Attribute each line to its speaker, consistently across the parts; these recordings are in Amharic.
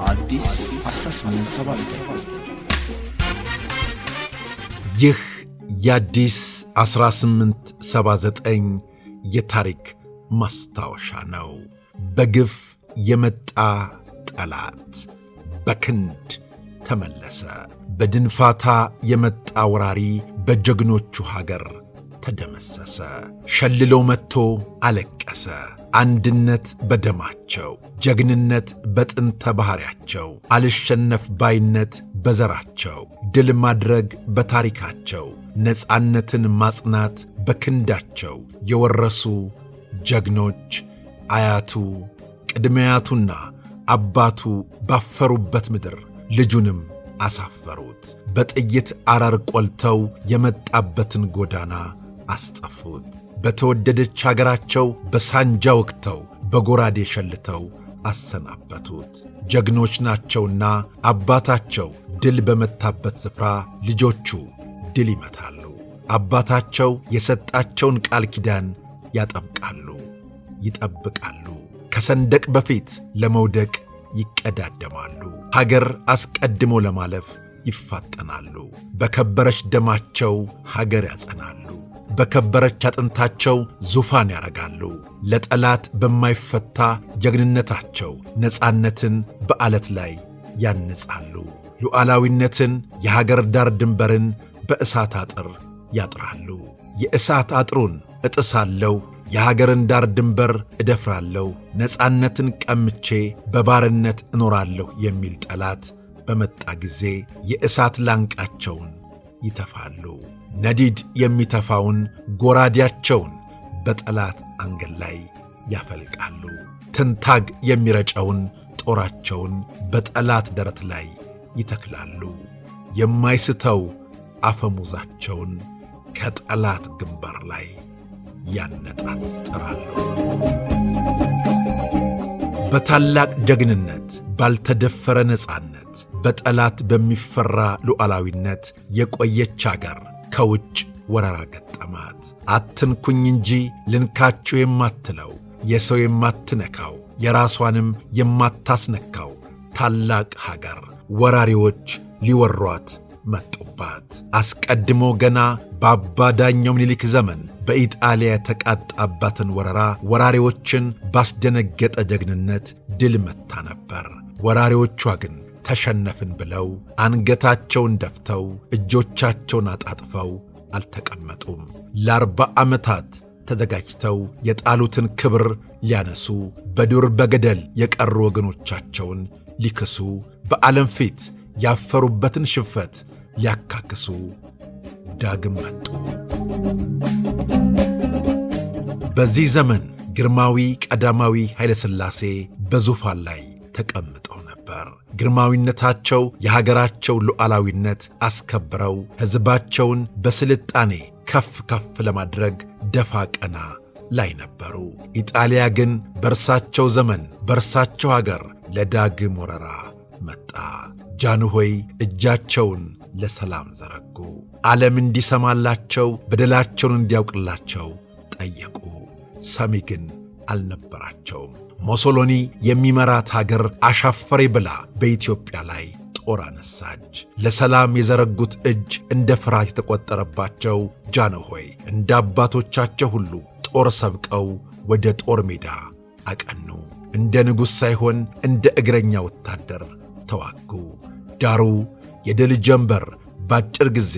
Speaker 1: አዲስ 1879
Speaker 2: ይህ የአዲስ 1879 የታሪክ ማስታወሻ ነው። በግፍ የመጣ ጠላት በክንድ ተመለሰ። በድንፋታ የመጣ ወራሪ በጀግኖቹ ሀገር ተደመሰሰ። ሸልሎ መጥቶ አለቀሰ። አንድነት በደማቸው፣ ጀግንነት በጥንተ ባሕሪያቸው፣ አልሸነፍ ባይነት በዘራቸው፣ ድል ማድረግ በታሪካቸው፣ ነፃነትን ማጽናት በክንዳቸው የወረሱ ጀግኖች አያቱ ቅድመ አያቱና አባቱ ባፈሩበት ምድር ልጁንም አሳፈሩት። በጥይት አረር ቆልተው የመጣበትን ጎዳና አስጠፉት። በተወደደች አገራቸው በሳንጃ ወግተው በጎራዴ ሸልተው አሰናበቱት። ጀግኖች ናቸውና አባታቸው ድል በመታበት ስፍራ ልጆቹ ድል ይመታሉ። አባታቸው የሰጣቸውን ቃል ኪዳን ያጠብቃሉ፣ ይጠብቃሉ። ከሰንደቅ በፊት ለመውደቅ ይቀዳደማሉ። ሀገር አስቀድሞ ለማለፍ ይፋጠናሉ። በከበረች ደማቸው ሀገር ያጸናሉ። በከበረች አጥንታቸው ዙፋን ያረጋሉ። ለጠላት በማይፈታ ጀግንነታቸው ነፃነትን በዓለት ላይ ያንጻሉ። ሉዓላዊነትን፣ የሀገር ዳር ድንበርን በእሳት አጥር ያጥራሉ። የእሳት አጥሩን እጥሳለሁ፣ የሀገርን ዳር ድንበር እደፍራለሁ፣ ነፃነትን ቀምቼ በባርነት እኖራለሁ የሚል ጠላት በመጣ ጊዜ የእሳት ላንቃቸውን ይተፋሉ። ነዲድ የሚተፋውን ጎራዴያቸውን በጠላት አንገል ላይ ያፈልቃሉ። ትንታግ የሚረጨውን ጦራቸውን በጠላት ደረት ላይ ይተክላሉ። የማይስተው አፈሙዛቸውን ከጠላት ግንባር ላይ ያነጣጥራሉ። በታላቅ ጀግንነት፣ ባልተደፈረ ነፃነት፣ በጠላት በሚፈራ ሉዓላዊነት የቆየች አገር ከውጭ ወረራ ገጠማት። አትንኩኝ እንጂ ልንካችሁ የማትለው፣ የሰው የማትነካው፣ የራሷንም የማታስነካው ታላቅ ሀገር ወራሪዎች ሊወሯት መጡባት። አስቀድሞ ገና በአባ ዳኛው ምኒልክ ዘመን በኢጣሊያ የተቃጣባትን ወረራ ወራሪዎችን ባስደነገጠ ጀግንነት ድል መታ ነበር። ወራሪዎቿ ግን ተሸነፍን ብለው አንገታቸውን ደፍተው እጆቻቸውን አጣጥፈው አልተቀመጡም። ለ40 ዓመታት ተዘጋጅተው የጣሉትን ክብር ሊያነሱ በዱር በገደል የቀሩ ወገኖቻቸውን ሊክሱ በዓለም ፊት ያፈሩበትን ሽንፈት ሊያካክሱ ዳግም መጡ። በዚህ ዘመን ግርማዊ ቀዳማዊ ኃይለ ሥላሴ በዙፋን ላይ ተቀምጠው ነበር። ግርማዊነታቸው የሀገራቸው ሉዓላዊነት አስከብረው ሕዝባቸውን በስልጣኔ ከፍ ከፍ ለማድረግ ደፋ ቀና ላይ ነበሩ። ኢጣሊያ ግን በእርሳቸው ዘመን በእርሳቸው ሀገር ለዳግም ወረራ መጣ። ጃንሆይ እጃቸውን ለሰላም ዘረጉ። ዓለም እንዲሰማላቸው በደላቸውን እንዲያውቅላቸው ጠየቁ። ሰሚ ግን አልነበራቸውም። ሞሶሎኒ የሚመራት ሀገር አሻፈሬ ብላ በኢትዮጵያ ላይ ጦር አነሳች። ለሰላም የዘረጉት እጅ እንደ ፍርሃት የተቆጠረባቸው ጃንሆይ እንደ አባቶቻቸው ሁሉ ጦር ሰብቀው ወደ ጦር ሜዳ አቀኑ። እንደ ንጉሥ ሳይሆን እንደ እግረኛ ወታደር ተዋጉ። ዳሩ የድል ጀንበር ባጭር ጊዜ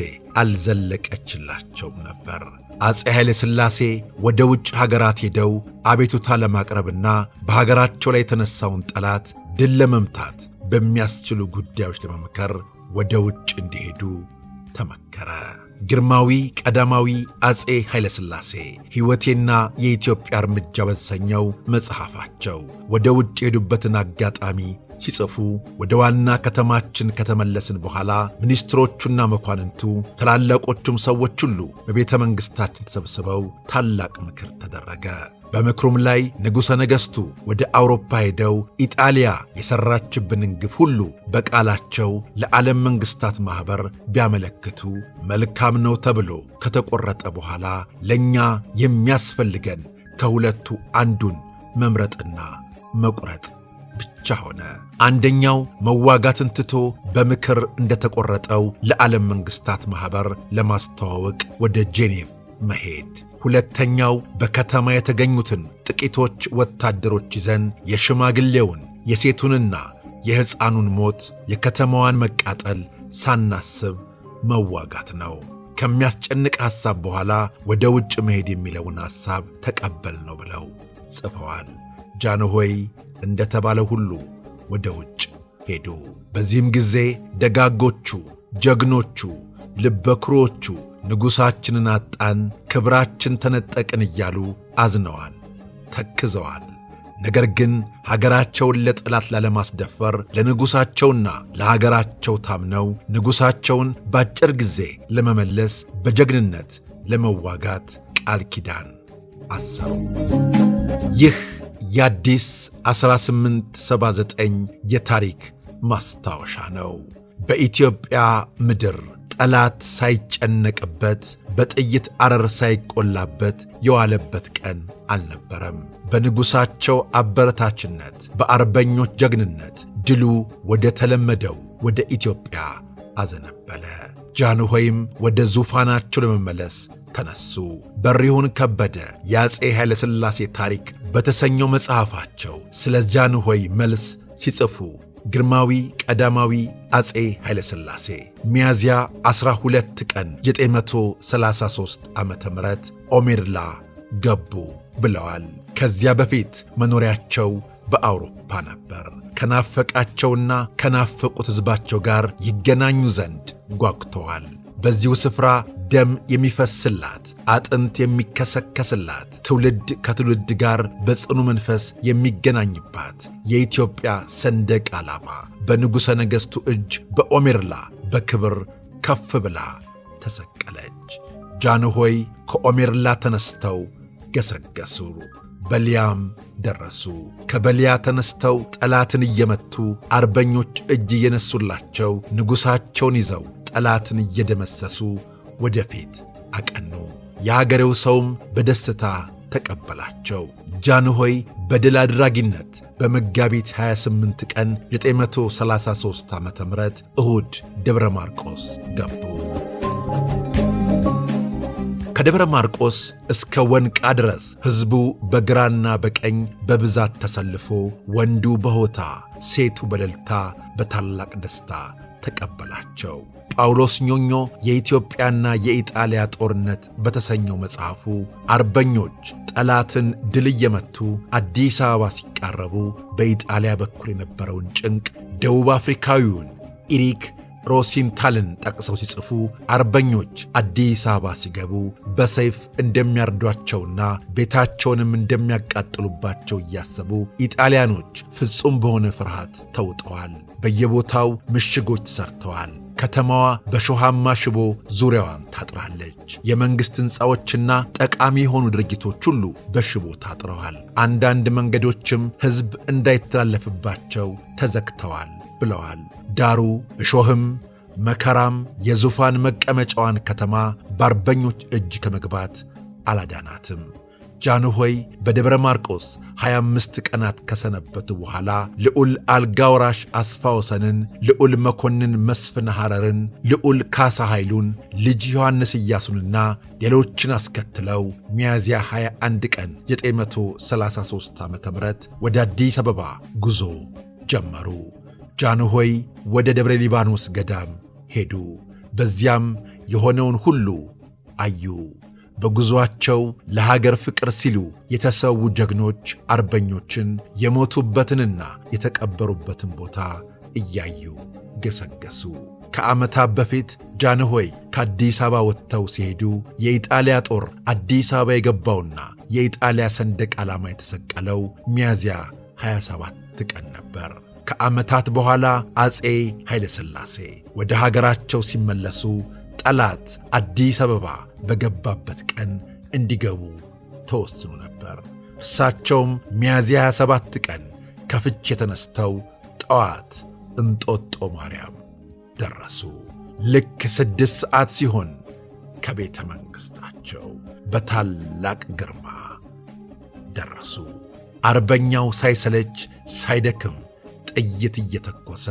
Speaker 2: አልዘለቀችላቸውም ነበር። አፄ ኃይለ ሥላሴ ወደ ውጭ ሀገራት ሄደው አቤቱታ ለማቅረብና በሀገራቸው ላይ የተነሳውን ጠላት ድል ለመምታት በሚያስችሉ ጉዳዮች ለመምከር ወደ ውጭ እንዲሄዱ ተመከረ። ግርማዊ ቀዳማዊ አፄ ኃይለ ሥላሴ ሕይወቴና የኢትዮጵያ እርምጃ በተሰኘው መጽሐፋቸው ወደ ውጭ የሄዱበትን አጋጣሚ ሲጽፉ ወደ ዋና ከተማችን ከተመለስን በኋላ ሚኒስትሮቹና መኳንንቱ ታላላቆቹም ሰዎች ሁሉ በቤተ መንግሥታችን ተሰብስበው ታላቅ ምክር ተደረገ። በምክሩም ላይ ንጉሠ ነገሥቱ ወደ አውሮፓ ሄደው ኢጣሊያ የሠራችብንን ግፍ ሁሉ በቃላቸው ለዓለም መንግሥታት ማኅበር ቢያመለክቱ መልካም ነው ተብሎ ከተቈረጠ በኋላ ለእኛ የሚያስፈልገን ከሁለቱ አንዱን መምረጥና መቁረጥ ብቻ ብቻ ሆነ። አንደኛው መዋጋትን ትቶ በምክር እንደተቆረጠው ለዓለም መንግሥታት ማኅበር ለማስተዋወቅ ወደ ጄኔቭ መሄድ፣ ሁለተኛው በከተማ የተገኙትን ጥቂቶች ወታደሮች ይዘን የሽማግሌውን የሴቱንና የሕፃኑን ሞት፣ የከተማዋን መቃጠል ሳናስብ መዋጋት ነው። ከሚያስጨንቅ ሐሳብ በኋላ ወደ ውጭ መሄድ የሚለውን ሐሳብ ተቀበል ነው ብለው ጽፈዋል። ጃንሆይ እንደ ተባለ ሁሉ ወደ ውጭ ሄዱ። በዚህም ጊዜ ደጋጎቹ፣ ጀግኖቹ፣ ልበኩሮቹ ንጉሣችንን አጣን፣ ክብራችን ተነጠቅን እያሉ አዝነዋል፣ ተክዘዋል። ነገር ግን ሀገራቸውን ለጠላት ላለማስደፈር ለንጉሣቸውና ለሀገራቸው ታምነው ንጉሣቸውን በአጭር ጊዜ ለመመለስ በጀግንነት ለመዋጋት ቃል ኪዳን አሰሩ። ይህ የአዲስ 1879 የታሪክ ማስታወሻ ነው። በኢትዮጵያ ምድር ጠላት ሳይጨነቅበት በጥይት አረር ሳይቆላበት የዋለበት ቀን አልነበረም። በንጉሣቸው አበረታችነት፣ በአርበኞች ጀግንነት ድሉ ወደ ተለመደው ወደ ኢትዮጵያ አዘነበለ። ጃንሆይም ወደ ዙፋናቸው ለመመለስ ተነሱ። በሪሁን ከበደ የአፄ ኃይለ ሥላሴ ታሪክ በተሰኘው መጽሐፋቸው ስለ ጃንሆይ መልስ ሲጽፉ ግርማዊ ቀዳማዊ አፄ ኃይለ ሥላሴ ሚያዝያ 12 ቀን 933 ዓመተ ምህረት ኦሜድላ ገቡ ብለዋል። ከዚያ በፊት መኖሪያቸው በአውሮፓ ነበር። ከናፈቃቸውና ከናፈቁት ሕዝባቸው ጋር ይገናኙ ዘንድ ጓጉተዋል። በዚሁ ስፍራ ደም የሚፈስላት፣ አጥንት የሚከሰከስላት፣ ትውልድ ከትውልድ ጋር በጽኑ መንፈስ የሚገናኝባት የኢትዮጵያ ሰንደቅ ዓላማ በንጉሠ ነገሥቱ እጅ በኦሜድላ በክብር ከፍ ብላ ተሰቀለች። ጃንሆይ ከኦሜድላ ተነስተው ገሰገሱ። በሊያም ደረሱ። ከበሊያ ተነስተው ጠላትን እየመቱ አርበኞች እጅ እየነሱላቸው ንጉሣቸውን ይዘው ጠላትን እየደመሰሱ ወደፊት አቀኑ። የአገሬው ሰውም በደስታ ተቀበላቸው። ጃንሆይ በድል አድራጊነት በመጋቢት 28 ቀን 933 ዓ.ም እሁድ ደብረ ማርቆስ ገቡ። ከደብረ ማርቆስ እስከ ወንቃ ድረስ ሕዝቡ በግራና በቀኝ በብዛት ተሰልፎ ወንዱ በሆታ ሴቱ በእልልታ በታላቅ ደስታ ተቀበላቸው። ጳውሎስ ኞኞ የኢትዮጵያና የኢጣሊያ ጦርነት በተሰኘው መጽሐፉ አርበኞች ጠላትን ድል እየመቱ አዲስ አበባ ሲቃረቡ በኢጣሊያ በኩል የነበረውን ጭንቅ ደቡብ አፍሪካዊውን ኢሪክ ሮሲንታልን ጠቅሰው ሲጽፉ አርበኞች አዲስ አበባ ሲገቡ በሰይፍ እንደሚያርዷቸውና ቤታቸውንም እንደሚያቃጥሉባቸው እያሰቡ ኢጣሊያኖች ፍጹም በሆነ ፍርሃት ተውጠዋል። በየቦታው ምሽጎች ሰርተዋል። ከተማዋ በሾሃማ ሽቦ ዙሪያዋን ታጥራለች። የመንግሥት ሕንፃዎችና ጠቃሚ የሆኑ ድርጅቶች ሁሉ በሽቦ ታጥረዋል። አንዳንድ መንገዶችም ሕዝብ እንዳይተላለፍባቸው ተዘግተዋል ብለዋል። ዳሩ እሾህም መከራም የዙፋን መቀመጫዋን ከተማ በአርበኞች እጅ ከመግባት አላዳናትም። ጃንሆይ በደብረ ማርቆስ 25 ቀናት ከሰነበቱ በኋላ ልዑል አልጋ ወራሽ አስፋ ወሰንን፣ ልዑል መኮንን መስፍን ሐረርን፣ ልዑል ካሳ ኃይሉን፣ ልጅ ዮሐንስ ኢያሱንና ሌሎችን አስከትለው ሚያዝያ 21 ቀን 933 ዓ.ም ወደ አዲስ አበባ ጉዞ ጀመሩ። ጃንሆይ ወደ ደብረ ሊባኖስ ገዳም ሄዱ። በዚያም የሆነውን ሁሉ አዩ። በጉዞአቸው ለሀገር ፍቅር ሲሉ የተሰዉ ጀግኖች አርበኞችን የሞቱበትንና የተቀበሩበትን ቦታ እያዩ ገሰገሱ። ከዓመታት በፊት ጃንሆይ ከአዲስ አበባ ወጥተው ሲሄዱ የኢጣሊያ ጦር አዲስ አበባ የገባውና የኢጣሊያ ሰንደቅ ዓላማ የተሰቀለው ሚያዝያ 27 ቀን ነበር። ከዓመታት በኋላ አፄ ኃይለ ሥላሴ ወደ ሀገራቸው ሲመለሱ ጠላት አዲስ አበባ በገባበት ቀን እንዲገቡ ተወስኖ ነበር። እርሳቸውም ሚያዝያ 27 ቀን ከፍቼ ተነስተው ጠዋት እንጦጦ ማርያም ደረሱ። ልክ 6 ሰዓት ሲሆን ከቤተ መንግሥታቸው በታላቅ ግርማ ደረሱ። አርበኛው ሳይሰለች ሳይደክም ጥይት እየተኮሰ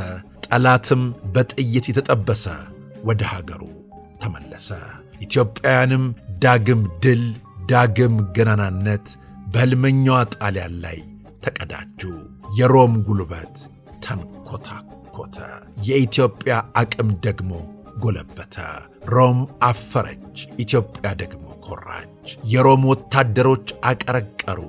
Speaker 2: ጠላትም በጥይት የተጠበሰ ወደ ሀገሩ ተመለሰ። ኢትዮጵያውያንም ዳግም ድል፣ ዳግም ገናናነት በሕልመኛዋ ጣሊያን ላይ ተቀዳጁ። የሮም ጉልበት ተንኰታኰተ። የኢትዮጵያ አቅም ደግሞ ጎለበተ። ሮም አፈረች፣ ኢትዮጵያ ደግሞ ኮራች። የሮም ወታደሮች አቀረቀሩ፣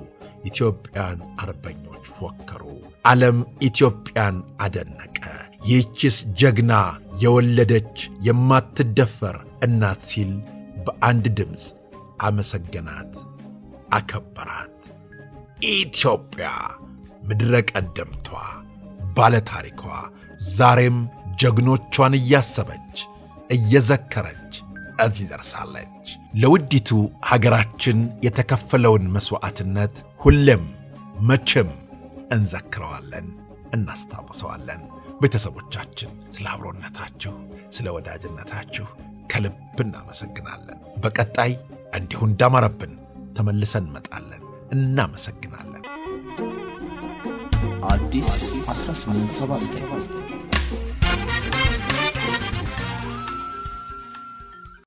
Speaker 2: ኢትዮጵያን አርበኞች ፎከሩ። ዓለም ኢትዮጵያን አደነቀ። ይህችስ ጀግና የወለደች የማትደፈር እናት ሲል በአንድ ድምፅ አመሰገናት፣ አከበራት። ኢትዮጵያ ምድረ ቀደምቷ ባለ ታሪኳ ዛሬም ጀግኖቿን እያሰበች እየዘከረች እዚህ ደርሳለች። ለውዲቱ ሀገራችን የተከፈለውን መሥዋዕትነት ሁሌም መቼም እንዘክረዋለን፣ እናስታውሰዋለን። ቤተሰቦቻችን ስለ አብሮነታችሁ፣ ስለ ወዳጅነታችሁ ከልብ እናመሰግናለን። በቀጣይ እንዲሁ እንዳማረብን ተመልሰን እንመጣለን። እናመሰግናለን።
Speaker 1: አዲስ 1879